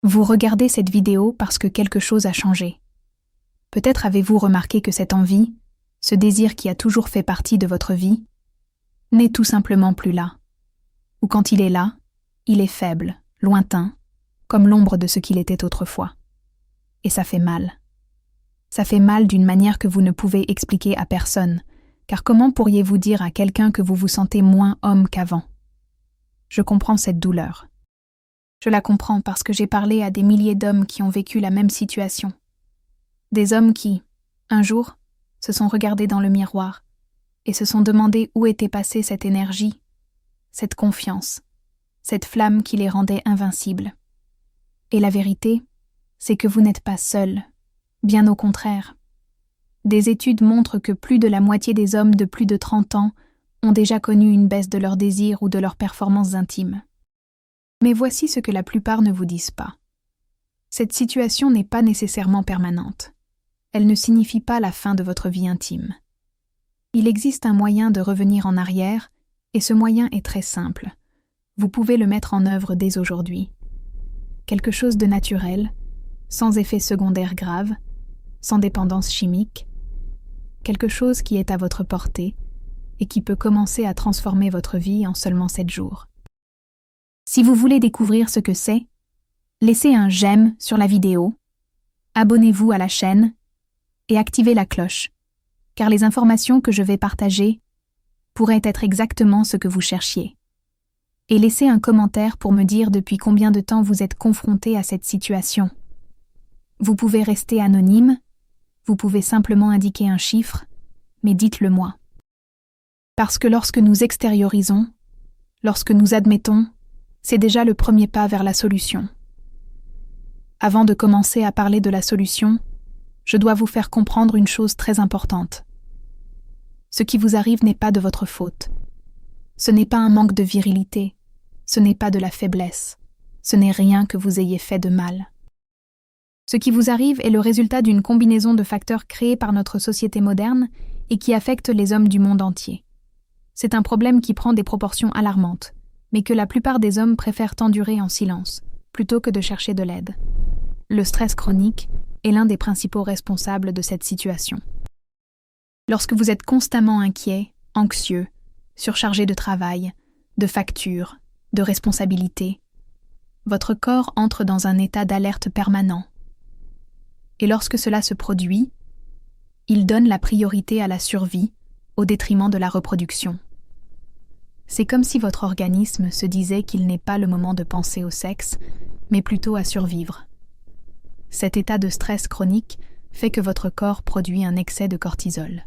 Vous regardez cette vidéo parce que quelque chose a changé. Peut-être avez-vous remarqué que cette envie, ce désir qui a toujours fait partie de votre vie, n'est tout simplement plus là. Ou quand il est là, il est faible, lointain, comme l'ombre de ce qu'il était autrefois. Et ça fait mal. Ça fait mal d'une manière que vous ne pouvez expliquer à personne, car comment pourriez-vous dire à quelqu'un que vous vous sentez moins homme qu'avant? Je comprends cette douleur. Je la comprends parce que j'ai parlé à des milliers d'hommes qui ont vécu la même situation. Des hommes qui, un jour, se sont regardés dans le miroir et se sont demandé où était passée cette énergie, cette confiance, cette flamme qui les rendait invincibles. Et la vérité, c'est que vous n'êtes pas seuls, bien au contraire. Des études montrent que plus de la moitié des hommes de plus de 30 ans ont déjà connu une baisse de leur désir ou de leurs performances intimes. Mais voici ce que la plupart ne vous disent pas. Cette situation n'est pas nécessairement permanente. Elle ne signifie pas la fin de votre vie intime. Il existe un moyen de revenir en arrière, et ce moyen est très simple. Vous pouvez le mettre en œuvre dès aujourd'hui. Quelque chose de naturel, sans effets secondaires graves, sans dépendance chimique, quelque chose qui est à votre portée et qui peut commencer à transformer votre vie en seulement 7 jours. Si vous voulez découvrir ce que c'est, laissez un j'aime sur la vidéo, abonnez-vous à la chaîne et activez la cloche, car les informations que je vais partager pourraient être exactement ce que vous cherchiez. Et laissez un commentaire pour me dire depuis combien de temps vous êtes confronté à cette situation. Vous pouvez rester anonyme, vous pouvez simplement indiquer un chiffre, mais dites-le moi. Parce que lorsque nous extériorisons, lorsque nous admettons, c'est déjà le premier pas vers la solution. Avant de commencer à parler de la solution, je dois vous faire comprendre une chose très importante. Ce qui vous arrive n'est pas de votre faute. Ce n'est pas un manque de virilité, ce n'est pas de la faiblesse, ce n'est rien que vous ayez fait de mal. Ce qui vous arrive est le résultat d'une combinaison de facteurs créés par notre société moderne et qui affecte les hommes du monde entier. C'est un problème qui prend des proportions alarmantes, mais que la plupart des hommes préfèrent endurer en silence, plutôt que de chercher de l'aide. Le stress chronique est l'un des principaux responsables de cette situation. Lorsque vous êtes constamment inquiet, anxieux, surchargé de travail, de factures, de responsabilités, votre corps entre dans un état d'alerte permanent. Et lorsque cela se produit, il donne la priorité à la survie au détriment de la reproduction. C'est comme si votre organisme se disait qu'il n'est pas le moment de penser au sexe, mais plutôt à survivre. Cet état de stress chronique fait que votre corps produit un excès de cortisol.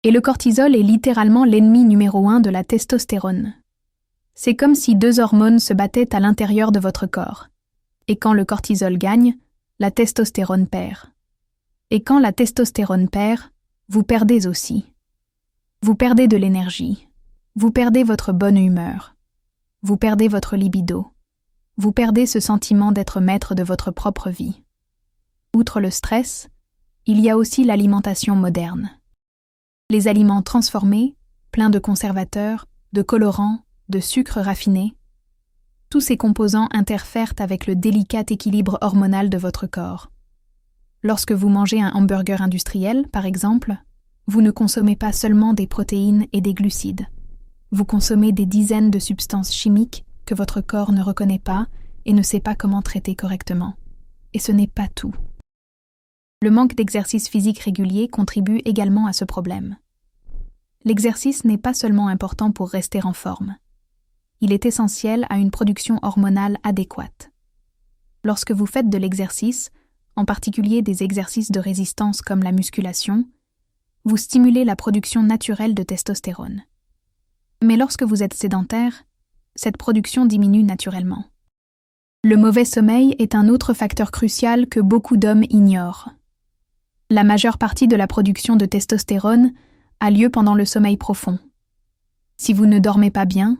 Et le cortisol est littéralement l'ennemi numéro 1 de la testostérone. C'est comme si 2 hormones se battaient à l'intérieur de votre corps. Et quand le cortisol gagne, la testostérone perd. Et quand la testostérone perd, vous perdez aussi. Vous perdez de l'énergie. Vous perdez votre bonne humeur. Vous perdez votre libido. Vous perdez ce sentiment d'être maître de votre propre vie. Outre le stress, il y a aussi l'alimentation moderne. Les aliments transformés, pleins de conservateurs, de colorants, de sucres raffinés, tous ces composants interfèrent avec le délicat équilibre hormonal de votre corps. Lorsque vous mangez un hamburger industriel, par exemple, vous ne consommez pas seulement des protéines et des glucides. Vous consommez des dizaines de substances chimiques que votre corps ne reconnaît pas et ne sait pas comment traiter correctement. Et ce n'est pas tout. Le manque d'exercice physique régulier contribue également à ce problème. L'exercice n'est pas seulement important pour rester en forme. Il est essentiel à une production hormonale adéquate. Lorsque vous faites de l'exercice, en particulier des exercices de résistance comme la musculation, vous stimulez la production naturelle de testostérone. Mais lorsque vous êtes sédentaire, cette production diminue naturellement. Le mauvais sommeil est un autre facteur crucial que beaucoup d'hommes ignorent. La majeure partie de la production de testostérone a lieu pendant le sommeil profond. Si vous ne dormez pas bien,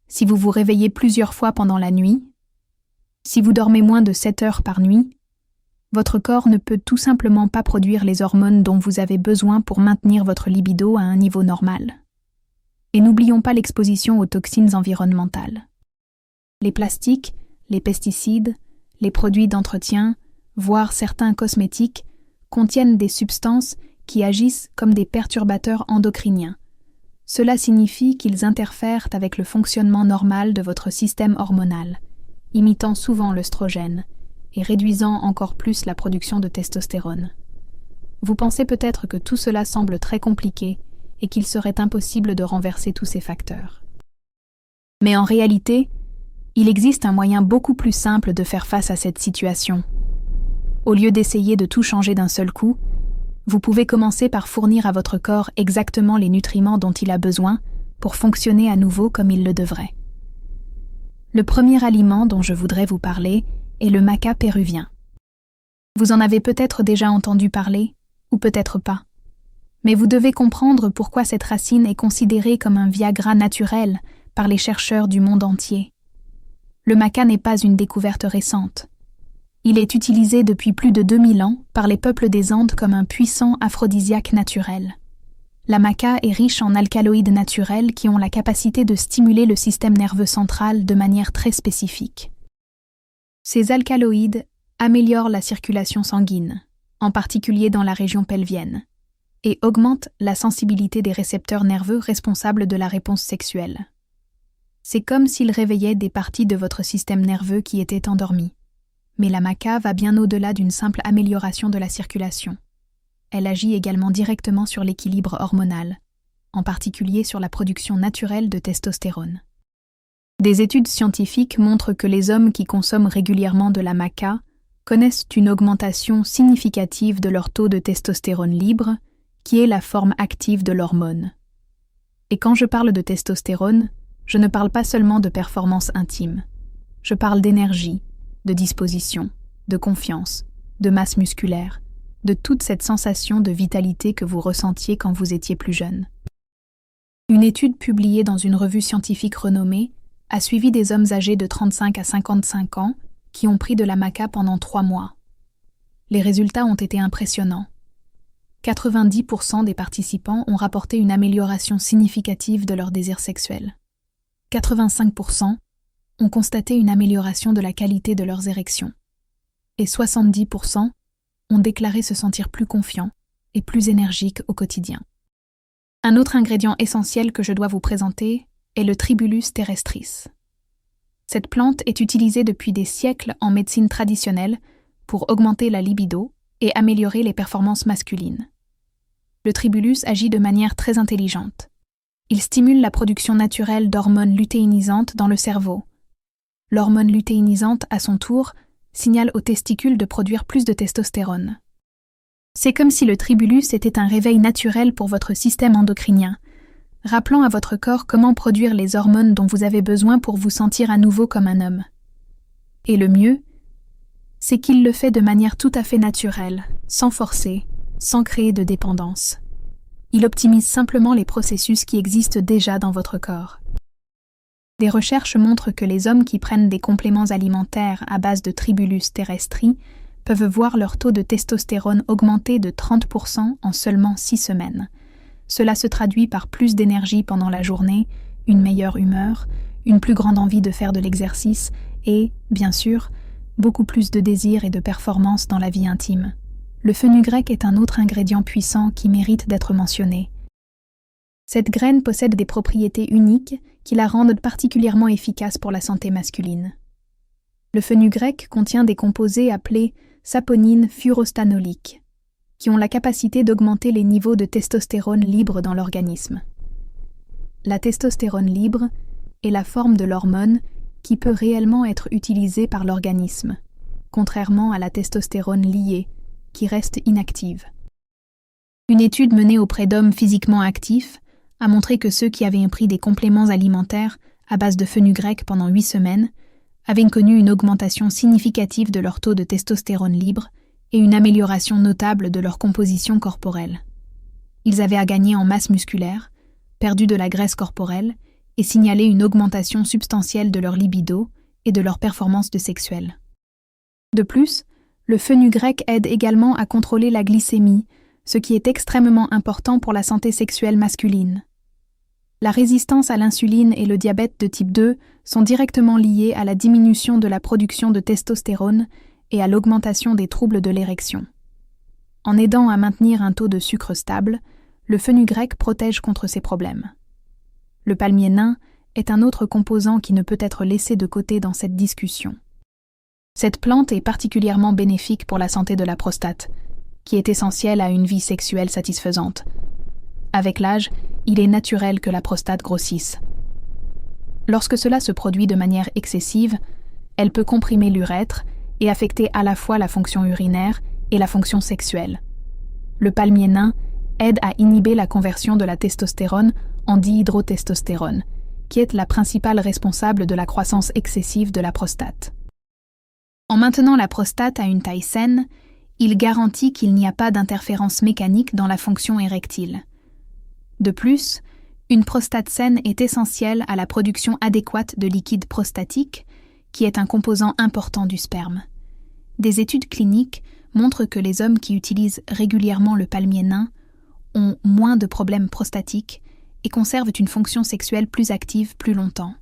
si vous vous réveillez plusieurs fois pendant la nuit, si vous dormez moins de 7 heures par nuit, votre corps ne peut tout simplement pas produire les hormones dont vous avez besoin pour maintenir votre libido à un niveau normal. Et n'oublions pas l'exposition aux toxines environnementales. Les plastiques, les pesticides, les produits d'entretien, voire certains cosmétiques, contiennent des substances qui agissent comme des perturbateurs endocriniens. Cela signifie qu'ils interfèrent avec le fonctionnement normal de votre système hormonal, imitant souvent l'œstrogène et réduisant encore plus la production de testostérone. Vous pensez peut-être que tout cela semble très compliqué et qu'il serait impossible de renverser tous ces facteurs. Mais en réalité, il existe un moyen beaucoup plus simple de faire face à cette situation. Au lieu d'essayer de tout changer d'un seul coup, vous pouvez commencer par fournir à votre corps exactement les nutriments dont il a besoin pour fonctionner à nouveau comme il le devrait. Le premier aliment dont je voudrais vous parler est le maca péruvien. Vous en avez peut-être déjà entendu parler, ou peut-être pas. Mais vous devez comprendre pourquoi cette racine est considérée comme un Viagra naturel par les chercheurs du monde entier. Le maca n'est pas une découverte récente. Il est utilisé depuis plus de 2000 ans par les peuples des Andes comme un puissant aphrodisiaque naturel. La maca est riche en alcaloïdes naturels qui ont la capacité de stimuler le système nerveux central de manière très spécifique. Ces alcaloïdes améliorent la circulation sanguine, en particulier dans la région pelvienne, et augmentent la sensibilité des récepteurs nerveux responsables de la réponse sexuelle. C'est comme s'ils réveillaient des parties de votre système nerveux qui étaient endormies. Mais la maca va bien au-delà d'une simple amélioration de la circulation. Elle agit également directement sur l'équilibre hormonal, en particulier sur la production naturelle de testostérone. Des études scientifiques montrent que les hommes qui consomment régulièrement de la maca connaissent une augmentation significative de leur taux de testostérone libre, qui est la forme active de l'hormone. Et quand je parle de testostérone, je ne parle pas seulement de performance intime. Je parle d'énergie, de disposition, de confiance, de masse musculaire, de toute cette sensation de vitalité que vous ressentiez quand vous étiez plus jeune. Une étude publiée dans une revue scientifique renommée a suivi des hommes âgés de 35 à 55 ans qui ont pris de la maca pendant 3 mois. Les résultats ont été impressionnants. 90% des participants ont rapporté une amélioration significative de leur désir sexuel. 85% ont constaté une amélioration de la qualité de leurs érections. Et 70% ont déclaré se sentir plus confiants et plus énergiques au quotidien. Un autre ingrédient essentiel que je dois vous présenter est le Tribulus terrestris. Cette plante est utilisée depuis des siècles en médecine traditionnelle pour augmenter la libido et améliorer les performances masculines. Le Tribulus agit de manière très intelligente. Il stimule la production naturelle d'hormones lutéinisantes dans le cerveau. L'hormone lutéinisante, à son tour, signale aux testicules de produire plus de testostérone. C'est comme si le Tribulus était un réveil naturel pour votre système endocrinien, rappelant à votre corps comment produire les hormones dont vous avez besoin pour vous sentir à nouveau comme un homme. Et le mieux, c'est qu'il le fait de manière tout à fait naturelle, sans forcer, sans créer de dépendance. Il optimise simplement les processus qui existent déjà dans votre corps. Des recherches montrent que les hommes qui prennent des compléments alimentaires à base de Tribulus terrestris peuvent voir leur taux de testostérone augmenter de 30% en seulement 6 semaines. Cela se traduit par plus d'énergie pendant la journée, une meilleure humeur, une plus grande envie de faire de l'exercice et, bien sûr, beaucoup plus de désir et de performance dans la vie intime. Le fenugrec est un autre ingrédient puissant qui mérite d'être mentionné. Cette graine possède des propriétés uniques qui la rendent particulièrement efficace pour la santé masculine. Le fenugrec contient des composés appelés saponines furostanoliques, qui ont la capacité d'augmenter les niveaux de testostérone libre dans l'organisme. La testostérone libre est la forme de l'hormone qui peut réellement être utilisée par l'organisme, contrairement à la testostérone liée, qui reste inactive. Une étude menée auprès d'hommes physiquement actifs a montré que ceux qui avaient pris des compléments alimentaires à base de fenugrec pendant 8 semaines avaient connu une augmentation significative de leur taux de testostérone libre et une amélioration notable de leur composition corporelle. Ils avaient à gagner en masse musculaire, perdu de la graisse corporelle et signalé une augmentation substantielle de leur libido et de leur performance sexuelle. De plus, le fenugrec aide également à contrôler la glycémie, ce qui est extrêmement important pour la santé sexuelle masculine. La résistance à l'insuline et le diabète de type 2 sont directement liés à la diminution de la production de testostérone et à l'augmentation des troubles de l'érection. En aidant à maintenir un taux de sucre stable, le fenugrec protège contre ces problèmes. Le palmier nain est un autre composant qui ne peut être laissé de côté dans cette discussion. Cette plante est particulièrement bénéfique pour la santé de la prostate, qui est essentielle à une vie sexuelle satisfaisante. Avec l'âge, il est naturel que la prostate grossisse. Lorsque cela se produit de manière excessive, elle peut comprimer l'urètre et affecter à la fois la fonction urinaire et la fonction sexuelle. Le palmier nain aide à inhiber la conversion de la testostérone en dihydrotestostérone, qui est la principale responsable de la croissance excessive de la prostate. En maintenant la prostate à une taille saine, il garantit qu'il n'y a pas d'interférence mécanique dans la fonction érectile. De plus, une prostate saine est essentielle à la production adéquate de liquide prostatique, qui est un composant important du sperme. Des études cliniques montrent que les hommes qui utilisent régulièrement le palmier nain ont moins de problèmes prostatiques et conservent une fonction sexuelle plus active plus longtemps.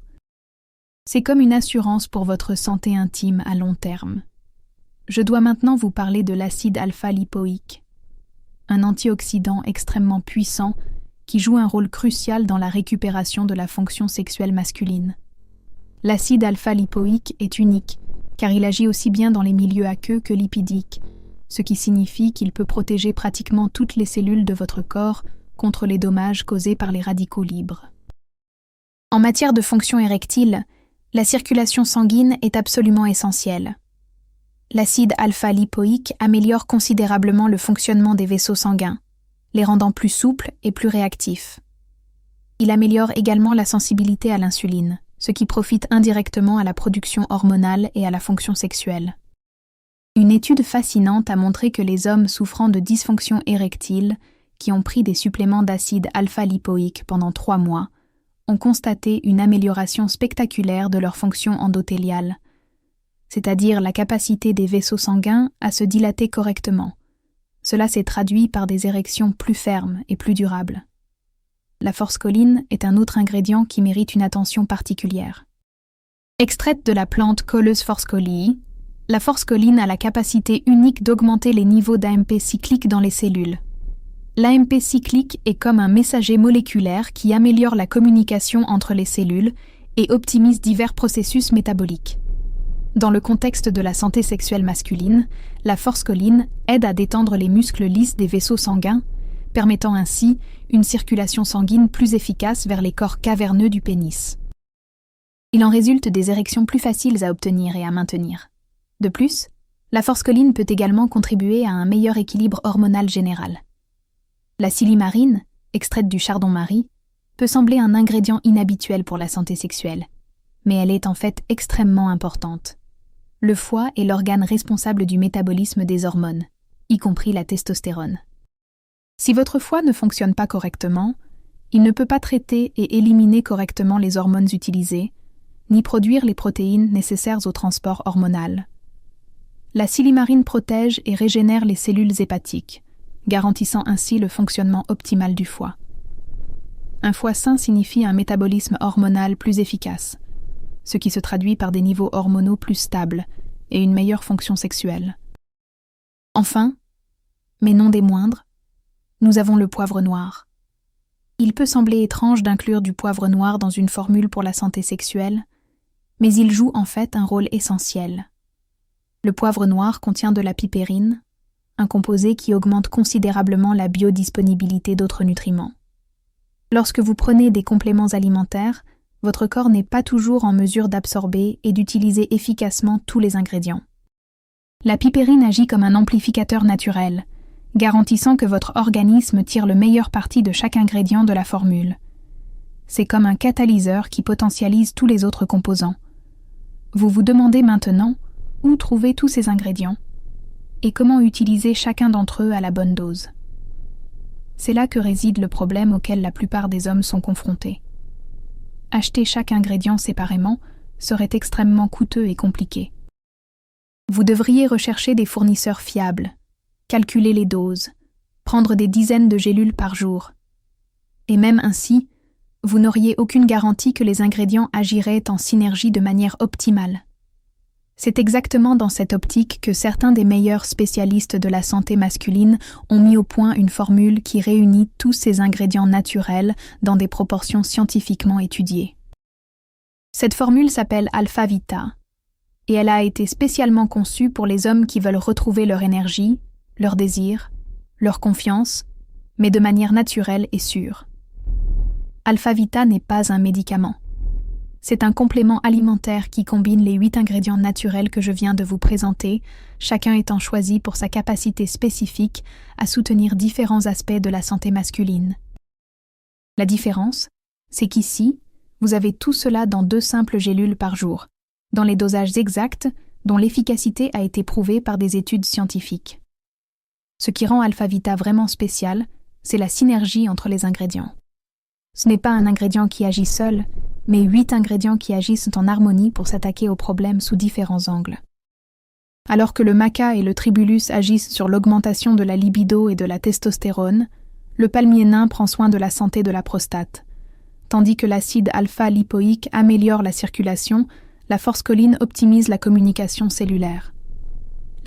C'est comme une assurance pour votre santé intime à long terme. Je dois maintenant vous parler de l'acide alpha-lipoïque, un antioxydant extrêmement puissant qui joue un rôle crucial dans la récupération de la fonction sexuelle masculine. L'acide alpha-lipoïque est unique, car il agit aussi bien dans les milieux aqueux que lipidiques, ce qui signifie qu'il peut protéger pratiquement toutes les cellules de votre corps contre les dommages causés par les radicaux libres. En matière de fonction érectile, la circulation sanguine est absolument essentielle. L'acide alpha-lipoïque améliore considérablement le fonctionnement des vaisseaux sanguins, les rendant plus souples et plus réactifs. Il améliore également la sensibilité à l'insuline, ce qui profite indirectement à la production hormonale et à la fonction sexuelle. Une étude fascinante a montré que les hommes souffrant de dysfonction érectile, qui ont pris des suppléments d'acide alpha-lipoïque pendant 3 mois, ont constaté une amélioration spectaculaire de leur fonction endothéliale, c'est-à-dire la capacité des vaisseaux sanguins à se dilater correctement. Cela s'est traduit par des érections plus fermes et plus durables. La forscoline est un autre ingrédient qui mérite une attention particulière. Extraite de la plante Collus forscolii, la forscoline a la capacité unique d'augmenter les niveaux d'AMP cyclique dans les cellules. L'AMP cyclique est comme un messager moléculaire qui améliore la communication entre les cellules et optimise divers processus métaboliques. Dans le contexte de la santé sexuelle masculine, la forscoline aide à détendre les muscles lisses des vaisseaux sanguins, permettant ainsi une circulation sanguine plus efficace vers les corps caverneux du pénis. Il en résulte des érections plus faciles à obtenir et à maintenir. De plus, la forscoline peut également contribuer à un meilleur équilibre hormonal général. La silimarine, extraite du chardon-marie, peut sembler un ingrédient inhabituel pour la santé sexuelle, mais elle est en fait extrêmement importante. Le foie est l'organe responsable du métabolisme des hormones, y compris la testostérone. Si votre foie ne fonctionne pas correctement, il ne peut pas traiter et éliminer correctement les hormones utilisées, ni produire les protéines nécessaires au transport hormonal. La silimarine protège et régénère les cellules hépatiques, garantissant ainsi le fonctionnement optimal du foie. Un foie sain signifie un métabolisme hormonal plus efficace, ce qui se traduit par des niveaux hormonaux plus stables et une meilleure fonction sexuelle. Enfin, mais non des moindres, nous avons le poivre noir. Il peut sembler étrange d'inclure du poivre noir dans une formule pour la santé sexuelle, mais il joue en fait un rôle essentiel. Le poivre noir contient de la pipérine, un composé qui augmente considérablement la biodisponibilité d'autres nutriments. Lorsque vous prenez des compléments alimentaires, votre corps n'est pas toujours en mesure d'absorber et d'utiliser efficacement tous les ingrédients. La pipérine agit comme un amplificateur naturel, garantissant que votre organisme tire le meilleur parti de chaque ingrédient de la formule. C'est comme un catalyseur qui potentialise tous les autres composants. Vous vous demandez maintenant où trouver tous ces ingrédients et comment utiliser chacun d'entre eux à la bonne dose. C'est là que réside le problème auquel la plupart des hommes sont confrontés. Acheter chaque ingrédient séparément serait extrêmement coûteux et compliqué. Vous devriez rechercher des fournisseurs fiables, calculer les doses, prendre des dizaines de gélules par jour. Et même ainsi, vous n'auriez aucune garantie que les ingrédients agiraient en synergie de manière optimale. C'est exactement dans cette optique que certains des meilleurs spécialistes de la santé masculine ont mis au point une formule qui réunit tous ces ingrédients naturels dans des proportions scientifiquement étudiées. Cette formule s'appelle Alpha Vita, et elle a été spécialement conçue pour les hommes qui veulent retrouver leur énergie, leur désir, leur confiance, mais de manière naturelle et sûre. Alpha Vita n'est pas un médicament. C'est un complément alimentaire qui combine les 8 ingrédients naturels que je viens de vous présenter, chacun étant choisi pour sa capacité spécifique à soutenir différents aspects de la santé masculine. La différence, c'est qu'ici, vous avez tout cela dans 2 simples gélules par jour, dans les dosages exacts dont l'efficacité a été prouvée par des études scientifiques. Ce qui rend Alpha Vita vraiment spécial, c'est la synergie entre les ingrédients. Ce n'est pas un ingrédient qui agit seul, mais 8 ingrédients qui agissent en harmonie pour s'attaquer aux problèmes sous différents angles. Alors que le maca et le tribulus agissent sur l'augmentation de la libido et de la testostérone, le palmier nain prend soin de la santé de la prostate. Tandis que l'acide alpha-lipoïque améliore la circulation, la forscoline optimise la communication cellulaire.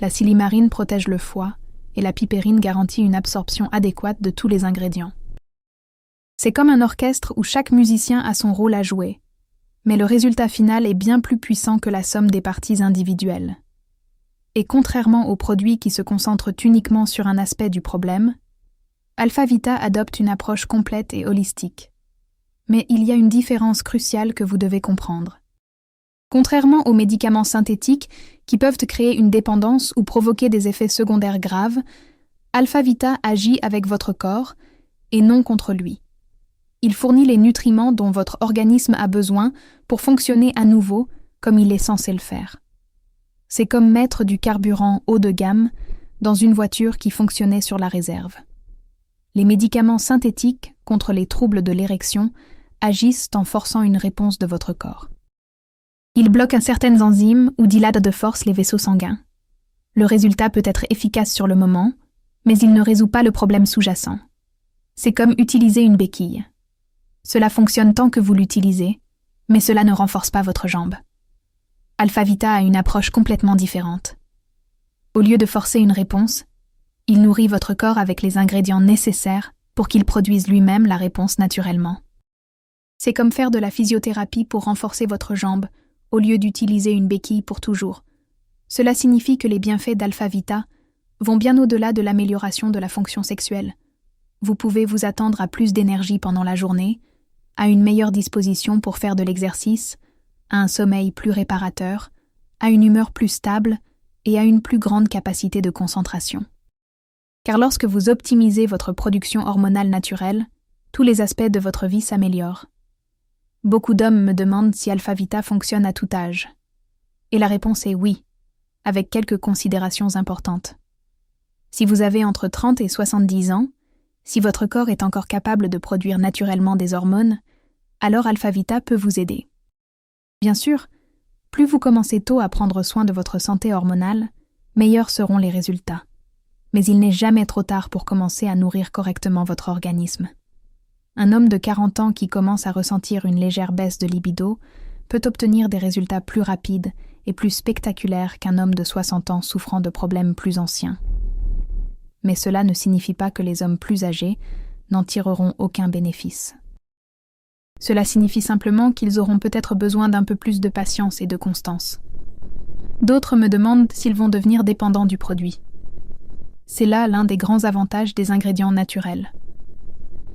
La silimarine protège le foie et la pipérine garantit une absorption adéquate de tous les ingrédients. C'est comme un orchestre où chaque musicien a son rôle à jouer, mais le résultat final est bien plus puissant que la somme des parties individuelles. Et contrairement aux produits qui se concentrent uniquement sur un aspect du problème, Alpha Vita adopte une approche complète et holistique. Mais il y a une différence cruciale que vous devez comprendre. Contrairement aux médicaments synthétiques qui peuvent créer une dépendance ou provoquer des effets secondaires graves, Alpha Vita agit avec votre corps et non contre lui. Il fournit les nutriments dont votre organisme a besoin pour fonctionner à nouveau comme il est censé le faire. C'est comme mettre du carburant haut de gamme dans une voiture qui fonctionnait sur la réserve. Les médicaments synthétiques contre les troubles de l'érection agissent en forçant une réponse de votre corps. Ils bloquent certaines enzymes ou dilatent de force les vaisseaux sanguins. Le résultat peut être efficace sur le moment, mais il ne résout pas le problème sous-jacent. C'est comme utiliser une béquille. Cela fonctionne tant que vous l'utilisez, mais cela ne renforce pas votre jambe. Alpha Vita a une approche complètement différente. Au lieu de forcer une réponse, il nourrit votre corps avec les ingrédients nécessaires pour qu'il produise lui-même la réponse naturellement. C'est comme faire de la physiothérapie pour renforcer votre jambe, au lieu d'utiliser une béquille pour toujours. Cela signifie que les bienfaits d'Alpha Vita vont bien au-delà de l'amélioration de la fonction sexuelle. Vous pouvez vous attendre à plus d'énergie pendant la journée, à une meilleure disposition pour faire de l'exercice, à un sommeil plus réparateur, à une humeur plus stable et à une plus grande capacité de concentration. Car lorsque vous optimisez votre production hormonale naturelle, tous les aspects de votre vie s'améliorent. Beaucoup d'hommes me demandent si Alpha Vita fonctionne à tout âge. Et la réponse est oui, avec quelques considérations importantes. Si vous avez entre 30 et 70 ans, si votre corps est encore capable de produire naturellement des hormones, alors Alpha Vita peut vous aider. Bien sûr, plus vous commencez tôt à prendre soin de votre santé hormonale, meilleurs seront les résultats. Mais il n'est jamais trop tard pour commencer à nourrir correctement votre organisme. Un homme de 40 ans qui commence à ressentir une légère baisse de libido peut obtenir des résultats plus rapides et plus spectaculaires qu'un homme de 60 ans souffrant de problèmes plus anciens. Mais cela ne signifie pas que les hommes plus âgés n'en tireront aucun bénéfice. Cela signifie simplement qu'ils auront peut-être besoin d'un peu plus de patience et de constance. D'autres me demandent s'ils vont devenir dépendants du produit. C'est là l'un des grands avantages des ingrédients naturels.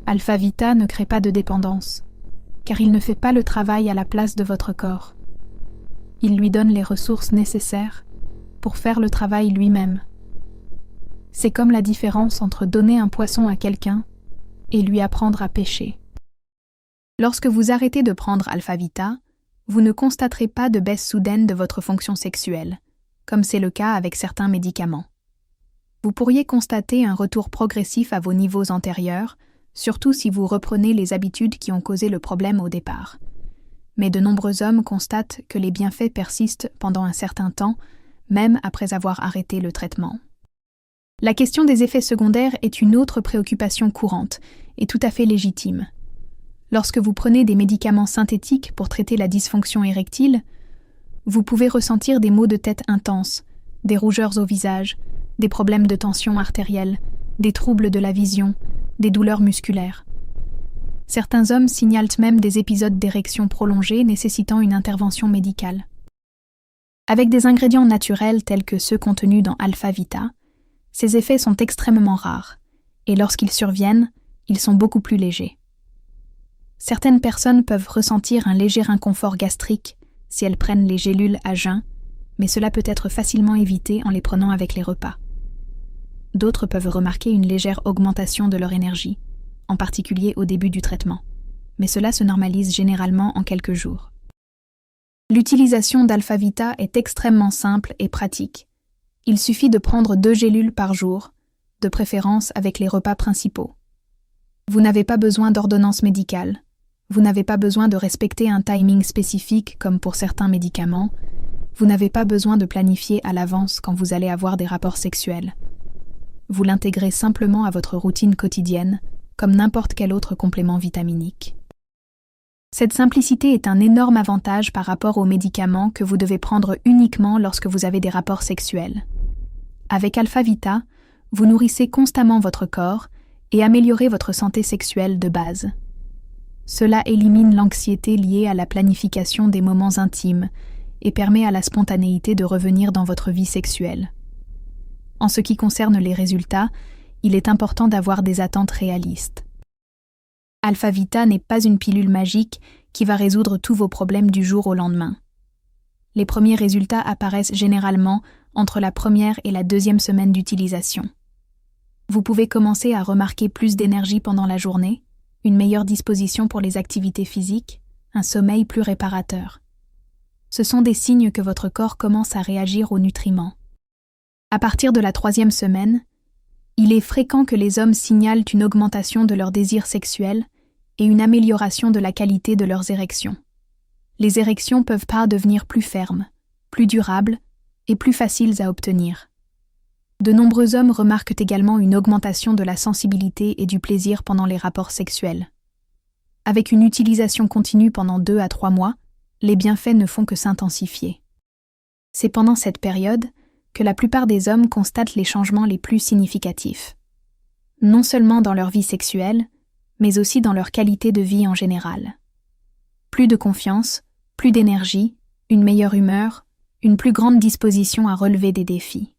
Alpha Vita ne crée pas de dépendance, car il ne fait pas le travail à la place de votre corps. Il lui donne les ressources nécessaires pour faire le travail lui-même. C'est comme la différence entre donner un poisson à quelqu'un et lui apprendre à pêcher. Lorsque vous arrêtez de prendre Alpha Vita, vous ne constaterez pas de baisse soudaine de votre fonction sexuelle, comme c'est le cas avec certains médicaments. Vous pourriez constater un retour progressif à vos niveaux antérieurs, surtout si vous reprenez les habitudes qui ont causé le problème au départ. Mais de nombreux hommes constatent que les bienfaits persistent pendant un certain temps, même après avoir arrêté le traitement. La question des effets secondaires est une autre préoccupation courante et tout à fait légitime. Lorsque vous prenez des médicaments synthétiques pour traiter la dysfonction érectile, vous pouvez ressentir des maux de tête intenses, des rougeurs au visage, des problèmes de tension artérielle, des troubles de la vision, des douleurs musculaires. Certains hommes signalent même des épisodes d'érection prolongée nécessitant une intervention médicale. Avec des ingrédients naturels tels que ceux contenus dans Alpha Vita, ces effets sont extrêmement rares, et lorsqu'ils surviennent, ils sont beaucoup plus légers. Certaines personnes peuvent ressentir un léger inconfort gastrique si elles prennent les gélules à jeun, mais cela peut être facilement évité en les prenant avec les repas. D'autres peuvent remarquer une légère augmentation de leur énergie, en particulier au début du traitement, mais cela se normalise généralement en quelques jours. L'utilisation d'Alpha Vita est extrêmement simple et pratique. Il suffit de prendre 2 gélules par jour, de préférence avec les repas principaux. Vous n'avez pas besoin d'ordonnance médicale. Vous n'avez pas besoin de respecter un timing spécifique comme pour certains médicaments. Vous n'avez pas besoin de planifier à l'avance quand vous allez avoir des rapports sexuels. Vous l'intégrez simplement à votre routine quotidienne, comme n'importe quel autre complément vitaminique. Cette simplicité est un énorme avantage par rapport aux médicaments que vous devez prendre uniquement lorsque vous avez des rapports sexuels. Avec Alpha Vita, vous nourrissez constamment votre corps et améliorez votre santé sexuelle de base. Cela élimine l'anxiété liée à la planification des moments intimes et permet à la spontanéité de revenir dans votre vie sexuelle. En ce qui concerne les résultats, il est important d'avoir des attentes réalistes. Alpha Vita n'est pas une pilule magique qui va résoudre tous vos problèmes du jour au lendemain. Les premiers résultats apparaissent généralement entre la première et la 2e semaine d'utilisation. Vous pouvez commencer à remarquer plus d'énergie pendant la journée, une meilleure disposition pour les activités physiques, un sommeil plus réparateur. Ce sont des signes que votre corps commence à réagir aux nutriments. À partir de la 3e semaine, il est fréquent que les hommes signalent une augmentation de leur désir sexuel et une amélioration de la qualité de leurs érections. Les érections peuvent pas devenir plus fermes, plus durables et plus faciles à obtenir. De nombreux hommes remarquent également une augmentation de la sensibilité et du plaisir pendant les rapports sexuels. Avec une utilisation continue pendant 2 à 3 mois, les bienfaits ne font que s'intensifier. C'est pendant cette période que la plupart des hommes constatent les changements les plus significatifs. Non seulement dans leur vie sexuelle, mais aussi dans leur qualité de vie en général. Plus de confiance, plus d'énergie, une meilleure humeur, une plus grande disposition à relever des défis.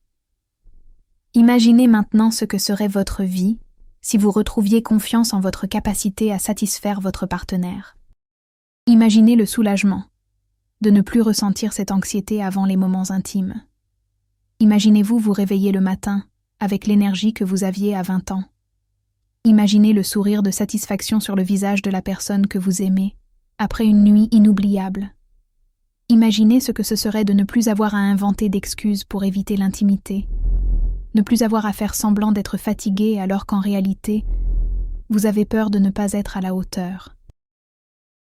Imaginez maintenant ce que serait votre vie si vous retrouviez confiance en votre capacité à satisfaire votre partenaire. Imaginez le soulagement, de ne plus ressentir cette anxiété avant les moments intimes. Imaginez-vous vous réveiller le matin avec l'énergie que vous aviez à 20 ans. Imaginez le sourire de satisfaction sur le visage de la personne que vous aimez après une nuit inoubliable. Imaginez ce que ce serait de ne plus avoir à inventer d'excuses pour éviter l'intimité, ne plus avoir à faire semblant d'être fatigué alors qu'en réalité, vous avez peur de ne pas être à la hauteur.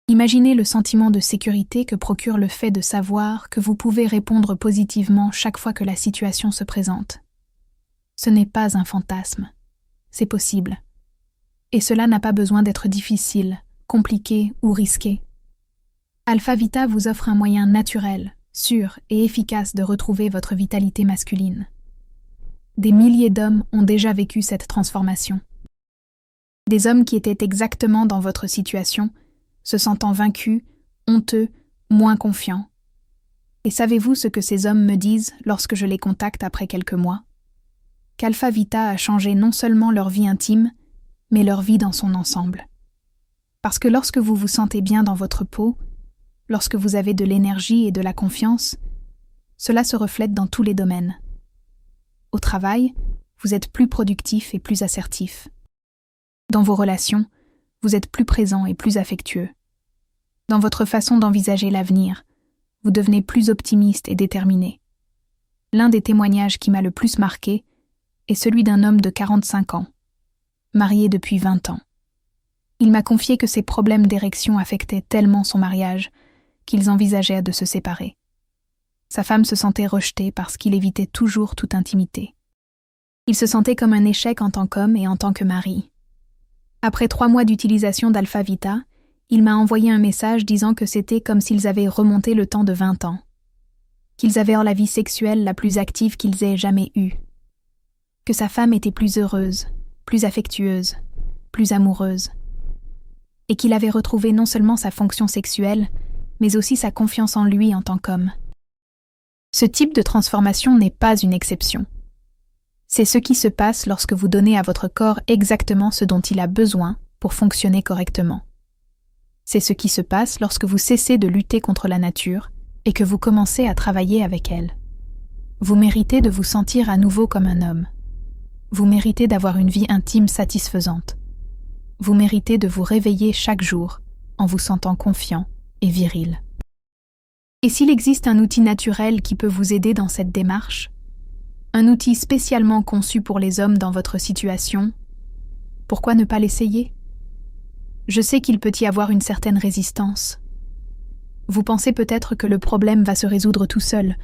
Imaginez le sentiment de sécurité que procure le fait de savoir que vous pouvez répondre positivement chaque fois que la situation se présente. Ce n'est pas un fantasme, c'est possible. Et cela n'a pas besoin d'être difficile, compliqué ou risqué. Alpha Vita vous offre un moyen naturel, sûr et efficace de retrouver votre vitalité masculine. Des milliers d'hommes ont déjà vécu cette transformation. Des hommes qui étaient exactement dans votre situation, se sentant vaincus, honteux, moins confiants. Et savez-vous ce que ces hommes me disent lorsque je les contacte après quelques mois? Qu'Alpha Vita a changé non seulement leur vie intime, mais leur vie dans son ensemble. Parce que lorsque vous vous sentez bien dans votre peau, lorsque vous avez de l'énergie et de la confiance, cela se reflète dans tous les domaines. Au travail, vous êtes plus productif et plus assertif. Dans vos relations, vous êtes plus présent et plus affectueux. Dans votre façon d'envisager l'avenir, vous devenez plus optimiste et déterminé. L'un des témoignages qui m'a le plus marqué est celui d'un homme de 45 ans, marié depuis 20 ans. Il m'a confié que ses problèmes d'érection affectaient tellement son mariage qu'ils envisageaient de se séparer. Sa femme se sentait rejetée parce qu'il évitait toujours toute intimité. Il se sentait comme un échec en tant qu'homme et en tant que mari. Après 3 mois d'utilisation d'Alpha Vita, Il m'a envoyé un message disant que c'était comme s'ils avaient remonté le temps de 20 ans. Qu'ils avaient la vie sexuelle la plus active qu'ils aient jamais eue. Que sa femme était plus heureuse, plus affectueuse, plus amoureuse. Et qu'il avait retrouvé non seulement sa fonction sexuelle, mais aussi sa confiance en lui en tant qu'homme. Ce type de transformation n'est pas une exception. C'est ce qui se passe lorsque vous donnez à votre corps exactement ce dont il a besoin pour fonctionner correctement. C'est ce qui se passe lorsque vous cessez de lutter contre la nature et que vous commencez à travailler avec elle. Vous méritez de vous sentir à nouveau comme un homme. Vous méritez d'avoir une vie intime satisfaisante. Vous méritez de vous réveiller chaque jour en vous sentant confiant et viril. Et s'il existe un outil naturel qui peut vous aider dans cette démarche, un outil spécialement conçu pour les hommes dans votre situation, pourquoi ne pas l'essayer? Je sais qu'il peut y avoir une certaine résistance. Vous pensez peut-être que le problème va se résoudre tout seul,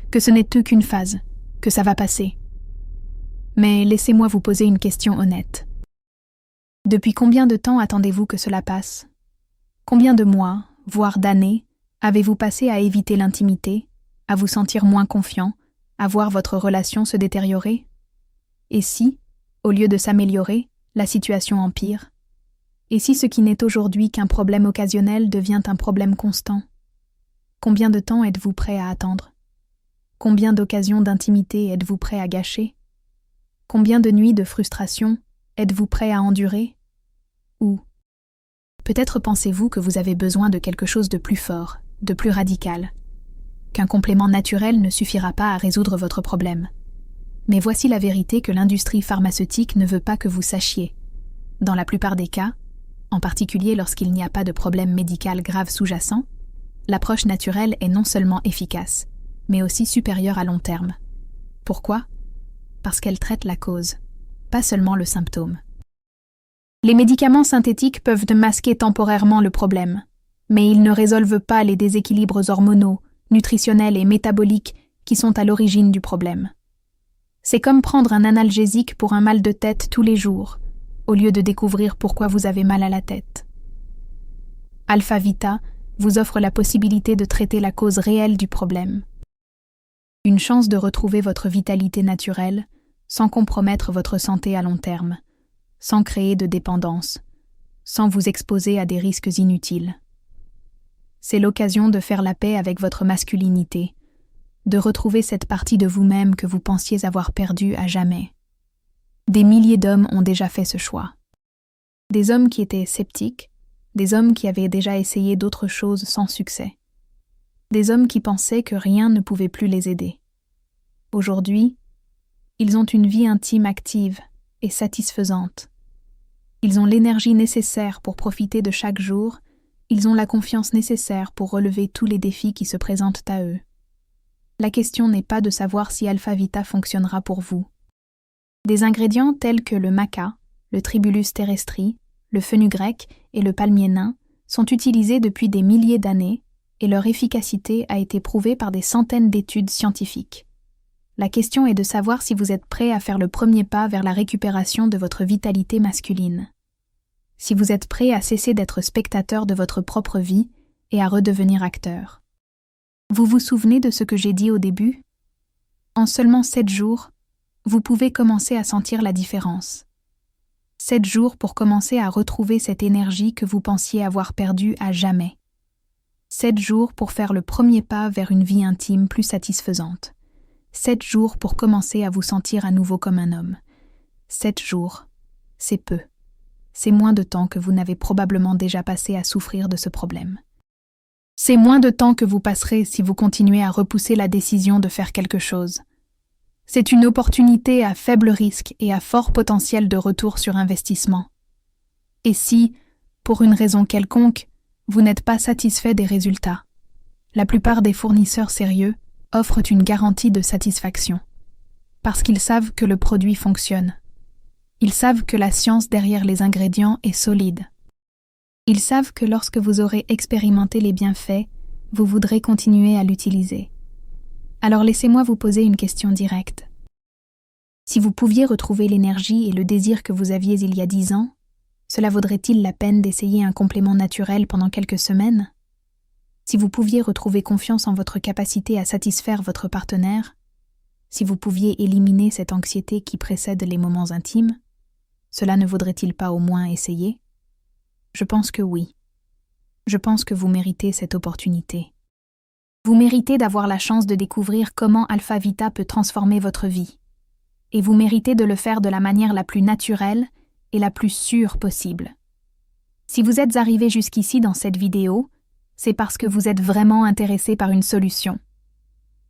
que ce n'est qu'une phase, que ça va passer. Mais laissez-moi vous poser une question honnête. Depuis combien de temps attendez-vous que cela passe? Combien de mois, voire d'années, avez-vous passé à éviter l'intimité, à vous sentir moins confiant, à voir votre relation se détériorer? Et si, au lieu de s'améliorer, la situation empire? Et si ce qui n'est aujourd'hui qu'un problème occasionnel devient un problème constant? Combien de temps êtes-vous prêt à attendre? Combien d'occasions d'intimité êtes-vous prêt à gâcher? Combien de nuits de frustration êtes-vous prêt à endurer? Ou peut-être pensez-vous que vous avez besoin de quelque chose de plus fort, de plus radical, qu'un complément naturel ne suffira pas à résoudre votre problème. Mais voici la vérité que l'industrie pharmaceutique ne veut pas que vous sachiez. Dans la plupart des cas, en particulier lorsqu'il n'y a pas de problème médical grave sous-jacent, l'approche naturelle est non seulement efficace, mais aussi supérieure à long terme. Pourquoi? Parce qu'elle traite la cause, pas seulement le symptôme. Les médicaments synthétiques peuvent masquer temporairement le problème, mais ils ne résolvent pas les déséquilibres hormonaux, nutritionnels et métaboliques qui sont à l'origine du problème. C'est comme prendre un analgésique pour un mal de tête tous les jours, au lieu de découvrir pourquoi vous avez mal à la tête. Alpha Vita vous offre la possibilité de traiter la cause réelle du problème. Une chance de retrouver votre vitalité naturelle sans compromettre votre santé à long terme, sans créer de dépendance, sans vous exposer à des risques inutiles. C'est l'occasion de faire la paix avec votre masculinité, de retrouver cette partie de vous-même que vous pensiez avoir perdue à jamais. Des milliers d'hommes ont déjà fait ce choix. Des hommes qui étaient sceptiques, des hommes qui avaient déjà essayé d'autres choses sans succès. Des hommes qui pensaient que rien ne pouvait plus les aider. Aujourd'hui, ils ont une vie intime active et satisfaisante. Ils ont l'énergie nécessaire pour profiter de chaque jour, ils ont la confiance nécessaire pour relever tous les défis qui se présentent à eux. La question n'est pas de savoir si Alpha Vita fonctionnera pour vous. Des ingrédients tels que le maca, le tribulus terrestri, le fenugrec et le palmier nain sont utilisés depuis des milliers d'années et leur efficacité a été prouvée par des centaines d'études scientifiques. La question est de savoir si vous êtes prêt à faire le premier pas vers la récupération de votre vitalité masculine. Si vous êtes prêt à cesser d'être spectateur de votre propre vie et à redevenir acteur. Vous vous souvenez de ce que j'ai dit au début? En seulement 7 jours, vous pouvez commencer à sentir la différence. 7 jours pour commencer à retrouver cette énergie que vous pensiez avoir perdue à jamais. 7 jours pour faire le premier pas vers une vie intime plus satisfaisante. 7 jours pour commencer à vous sentir à nouveau comme un homme. 7 jours, c'est peu. C'est moins de temps que vous n'avez probablement déjà passé à souffrir de ce problème. C'est moins de temps que vous passerez si vous continuez à repousser la décision de faire quelque chose. C'est une opportunité à faible risque et à fort potentiel de retour sur investissement. Et si, pour une raison quelconque, vous n'êtes pas satisfait des résultats, la plupart des fournisseurs sérieux offrent une garantie de satisfaction, parce qu'ils savent que le produit fonctionne. Ils savent que la science derrière les ingrédients est solide. Ils savent que lorsque vous aurez expérimenté les bienfaits, vous voudrez continuer à l'utiliser. Alors laissez-moi vous poser une question directe. Si vous pouviez retrouver l'énergie et le désir que vous aviez il y a 10 ans, Cela vaudrait-il la peine d'essayer un complément naturel pendant quelques semaines? Si vous pouviez retrouver confiance en votre capacité à satisfaire votre partenaire, si vous pouviez éliminer cette anxiété qui précède les moments intimes, cela ne vaudrait-il pas au moins essayer? Je pense que oui. Je pense que vous méritez cette opportunité. Vous méritez d'avoir la chance de découvrir comment Alpha Vita peut transformer votre vie. Et vous méritez de le faire de la manière la plus naturelle et la plus sûre possible. Si vous êtes arrivé jusqu'ici dans cette vidéo, c'est parce que vous êtes vraiment intéressé par une solution.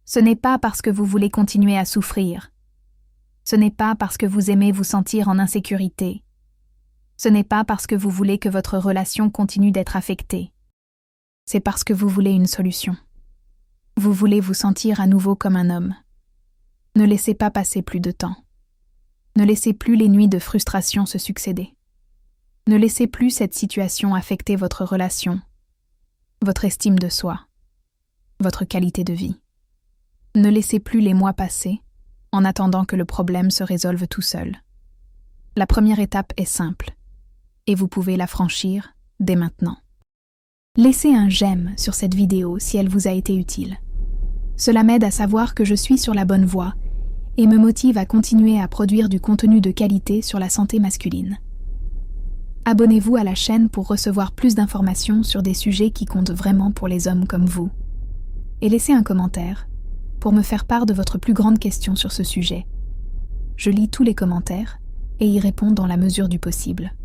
Ce n'est pas parce que vous voulez continuer à souffrir. Ce n'est pas parce que vous aimez vous sentir en insécurité. Ce n'est pas parce que vous voulez que votre relation continue d'être affectée. C'est parce que vous voulez une solution. Vous voulez vous sentir à nouveau comme un homme. Ne laissez pas passer plus de temps. Ne laissez plus les nuits de frustration se succéder. Ne laissez plus cette situation affecter votre relation, votre estime de soi, votre qualité de vie. Ne laissez plus les mois passer en attendant que le problème se résolve tout seul. La première étape est simple, et vous pouvez la franchir dès maintenant. Laissez un j'aime sur cette vidéo si elle vous a été utile. Cela m'aide à savoir que je suis sur la bonne voie et me motive à continuer à produire du contenu de qualité sur la santé masculine. Abonnez-vous à la chaîne pour recevoir plus d'informations sur des sujets qui comptent vraiment pour les hommes comme vous. Et laissez un commentaire pour me faire part de votre plus grande question sur ce sujet. Je lis tous les commentaires et y réponds dans la mesure du possible.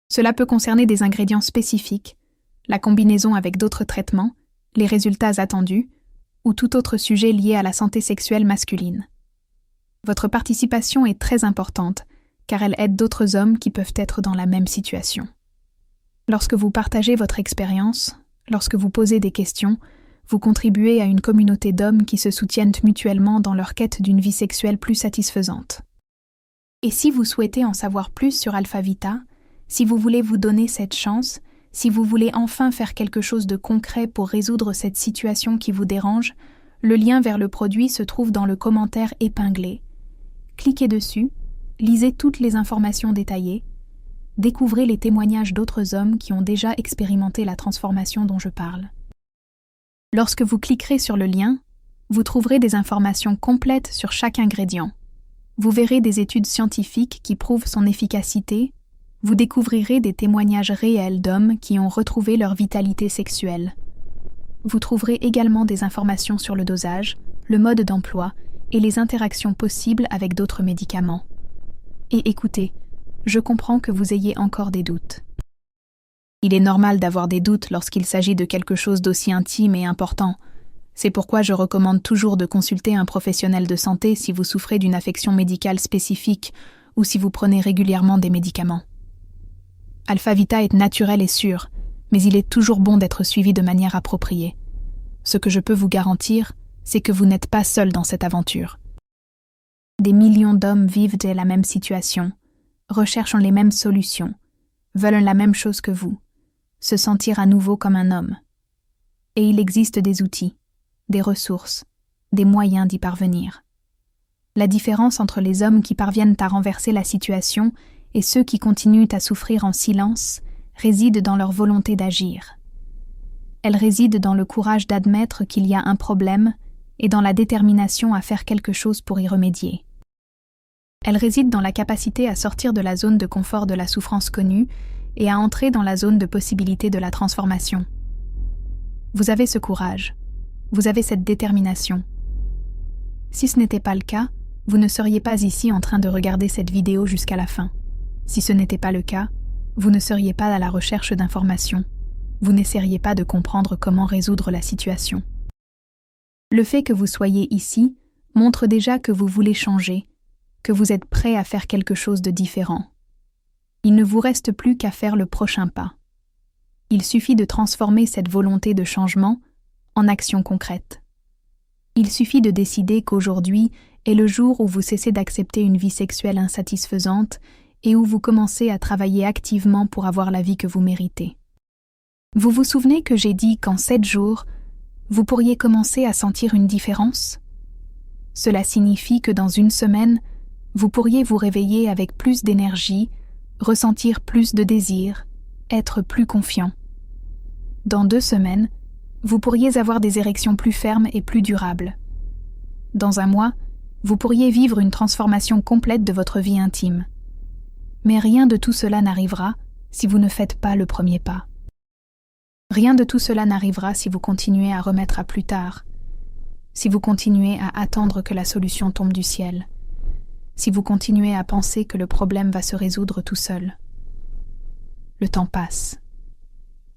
Cela peut concerner des ingrédients spécifiques, la combinaison avec d'autres traitements, les résultats attendus, ou tout autre sujet lié à la santé sexuelle masculine. Votre participation est très importante, car elle aide d'autres hommes qui peuvent être dans la même situation. Lorsque vous partagez votre expérience, lorsque vous posez des questions, vous contribuez à une communauté d'hommes qui se soutiennent mutuellement dans leur quête d'une vie sexuelle plus satisfaisante. Et si vous souhaitez en savoir plus sur Alpha Vita, si vous voulez vous donner cette chance, si vous voulez enfin faire quelque chose de concret pour résoudre cette situation qui vous dérange, le lien vers le produit se trouve dans le commentaire épinglé. Cliquez dessus, lisez toutes les informations détaillées, découvrez les témoignages d'autres hommes qui ont déjà expérimenté la transformation dont je parle. Lorsque vous cliquerez sur le lien, vous trouverez des informations complètes sur chaque ingrédient. Vous verrez des études scientifiques qui prouvent son efficacité. Vous découvrirez des témoignages réels d'hommes qui ont retrouvé leur vitalité sexuelle. Vous trouverez également des informations sur le dosage, le mode d'emploi et les interactions possibles avec d'autres médicaments. Et écoutez, je comprends que vous ayez encore des doutes. Il est normal d'avoir des doutes lorsqu'il s'agit de quelque chose d'aussi intime et important. C'est pourquoi je recommande toujours de consulter un professionnel de santé si vous souffrez d'une affection médicale spécifique ou si vous prenez régulièrement des médicaments. Alpha Vita est naturel et sûr, mais il est toujours bon d'être suivi de manière appropriée. Ce que je peux vous garantir, c'est que vous n'êtes pas seul dans cette aventure. Des millions d'hommes vivent la même situation, recherchent les mêmes solutions, veulent la même chose que vous, se sentir à nouveau comme un homme. Et il existe des outils, des ressources, des moyens d'y parvenir. La différence entre les hommes qui parviennent à renverser la situation et ceux qui continuent à souffrir en silence réside dans leur volonté d'agir. Elle réside dans le courage d'admettre qu'il y a un problème et dans la détermination à faire quelque chose pour y remédier. Elle réside dans la capacité à sortir de la zone de confort de la souffrance connue et à entrer dans la zone de possibilité de la transformation. Vous avez ce courage, vous avez cette détermination. Si ce n'était pas le cas, vous ne seriez pas ici en train de regarder cette vidéo jusqu'à la fin. Si ce n'était pas le cas, vous ne seriez pas à la recherche d'informations. Vous n'essayeriez pas de comprendre comment résoudre la situation. Le fait que vous soyez ici montre déjà que vous voulez changer, que vous êtes prêt à faire quelque chose de différent. Il ne vous reste plus qu'à faire le prochain pas. Il suffit de transformer cette volonté de changement en action concrète. Il suffit de décider qu'aujourd'hui est le jour où vous cessez d'accepter une vie sexuelle insatisfaisante et où vous commencez à travailler activement pour avoir la vie que vous méritez. Vous vous souvenez que j'ai dit qu'en 7 jours, vous pourriez commencer à sentir une différence? Cela signifie que dans une semaine, vous pourriez vous réveiller avec plus d'énergie, ressentir plus de désir, être plus confiant. Dans 2 semaines, vous pourriez avoir des érections plus fermes et plus durables. Dans 1 mois, vous pourriez vivre une transformation complète de votre vie intime. Mais rien de tout cela n'arrivera si vous ne faites pas le premier pas. Rien de tout cela n'arrivera si vous continuez à remettre à plus tard, si vous continuez à attendre que la solution tombe du ciel, si vous continuez à penser que le problème va se résoudre tout seul. Le temps passe.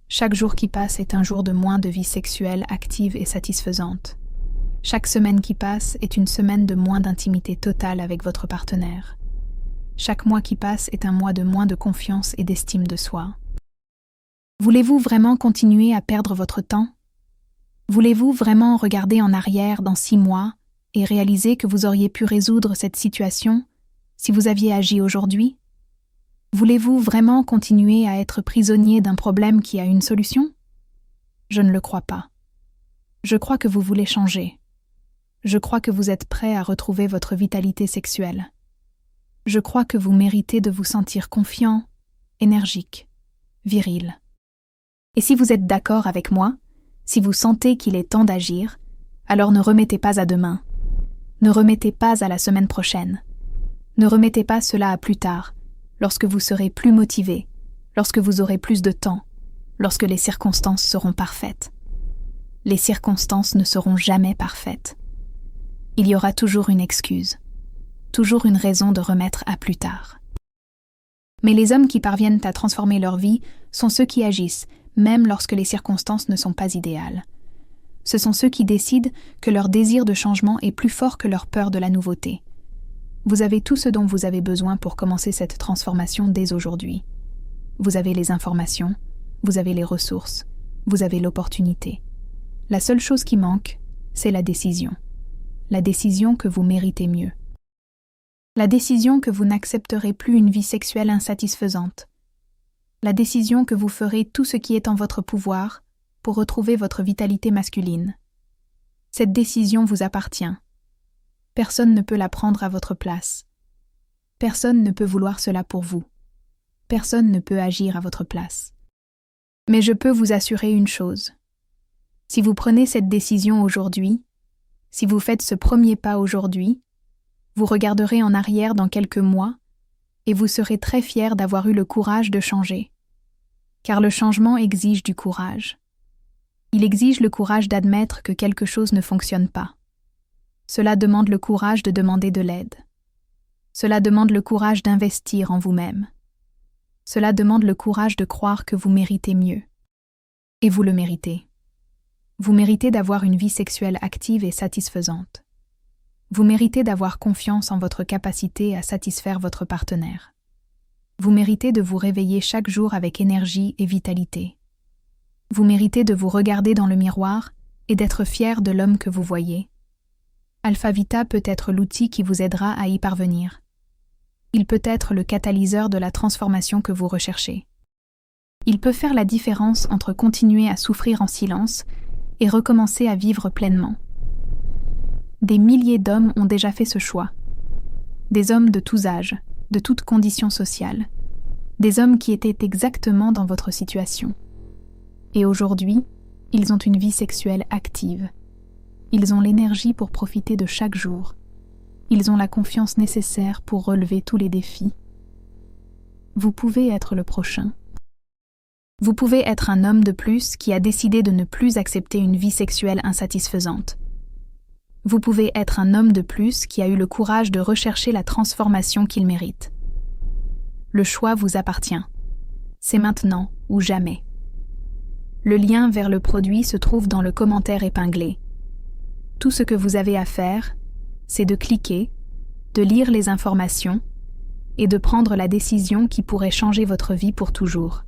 Chaque jour qui passe est un jour de moins de vie sexuelle active et satisfaisante. Chaque semaine qui passe est une semaine de moins d'intimité totale avec votre partenaire. Chaque mois qui passe est un mois de moins de confiance et d'estime de soi. Voulez-vous vraiment continuer à perdre votre temps? Voulez-vous vraiment regarder en arrière dans 6 mois et réaliser que vous auriez pu résoudre cette situation si vous aviez agi aujourd'hui? Voulez-vous vraiment continuer à être prisonnier d'un problème qui a une solution? Je ne le crois pas. Je crois que vous voulez changer. Je crois que vous êtes prêt à retrouver votre vitalité sexuelle. Je crois que vous méritez de vous sentir confiant, énergique, viril. Et si vous êtes d'accord avec moi, si vous sentez qu'il est temps d'agir, alors ne remettez pas à demain. Ne remettez pas à la semaine prochaine. Ne remettez pas cela à plus tard, lorsque vous serez plus motivé, lorsque vous aurez plus de temps, lorsque les circonstances seront parfaites. Les circonstances ne seront jamais parfaites. Il y aura toujours une excuse, toujours une raison de remettre à plus tard. Mais les hommes qui parviennent à transformer leur vie sont ceux qui agissent, même lorsque les circonstances ne sont pas idéales. Ce sont ceux qui décident que leur désir de changement est plus fort que leur peur de la nouveauté. Vous avez tout ce dont vous avez besoin pour commencer cette transformation dès aujourd'hui. Vous avez les informations, vous avez les ressources, vous avez l'opportunité. La seule chose qui manque, c'est la décision. La décision que vous méritez mieux. La décision que vous n'accepterez plus une vie sexuelle insatisfaisante. La décision que vous ferez tout ce qui est en votre pouvoir pour retrouver votre vitalité masculine. Cette décision vous appartient. Personne ne peut la prendre à votre place. Personne ne peut vouloir cela pour vous. Personne ne peut agir à votre place. Mais je peux vous assurer une chose. Si vous prenez cette décision aujourd'hui, si vous faites ce premier pas aujourd'hui, vous regarderez en arrière dans quelques mois et vous serez très fiers d'avoir eu le courage de changer. Car le changement exige du courage. Il exige le courage d'admettre que quelque chose ne fonctionne pas. Cela demande le courage de demander de l'aide. Cela demande le courage d'investir en vous-même. Cela demande le courage de croire que vous méritez mieux. Et vous le méritez. Vous méritez d'avoir une vie sexuelle active et satisfaisante. Vous méritez d'avoir confiance en votre capacité à satisfaire votre partenaire. Vous méritez de vous réveiller chaque jour avec énergie et vitalité. Vous méritez de vous regarder dans le miroir et d'être fier de l'homme que vous voyez. Alpha Vita peut être l'outil qui vous aidera à y parvenir. Il peut être le catalyseur de la transformation que vous recherchez. Il peut faire la différence entre continuer à souffrir en silence et recommencer à vivre pleinement. Des milliers d'hommes ont déjà fait ce choix. Des hommes de tous âges, de toutes conditions sociales. Des hommes qui étaient exactement dans votre situation. Et aujourd'hui, ils ont une vie sexuelle active. Ils ont l'énergie pour profiter de chaque jour. Ils ont la confiance nécessaire pour relever tous les défis. Vous pouvez être le prochain. Vous pouvez être un homme de plus qui a décidé de ne plus accepter une vie sexuelle insatisfaisante. Vous pouvez être un homme de plus qui a eu le courage de rechercher la transformation qu'il mérite. Le choix vous appartient. C'est maintenant ou jamais. Le lien vers le produit se trouve dans le commentaire épinglé. Tout ce que vous avez à faire, c'est de cliquer, de lire les informations et de prendre la décision qui pourrait changer votre vie pour toujours.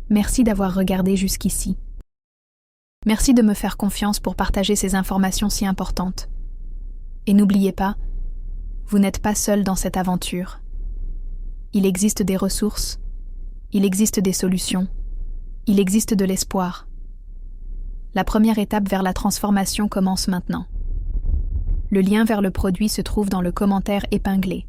Merci d'avoir regardé jusqu'ici. Merci de me faire confiance pour partager ces informations si importantes. Et n'oubliez pas, vous n'êtes pas seul dans cette aventure. Il existe des ressources, il existe des solutions, il existe de l'espoir. La première étape vers la transformation commence maintenant. Le lien vers le produit se trouve dans le commentaire épinglé.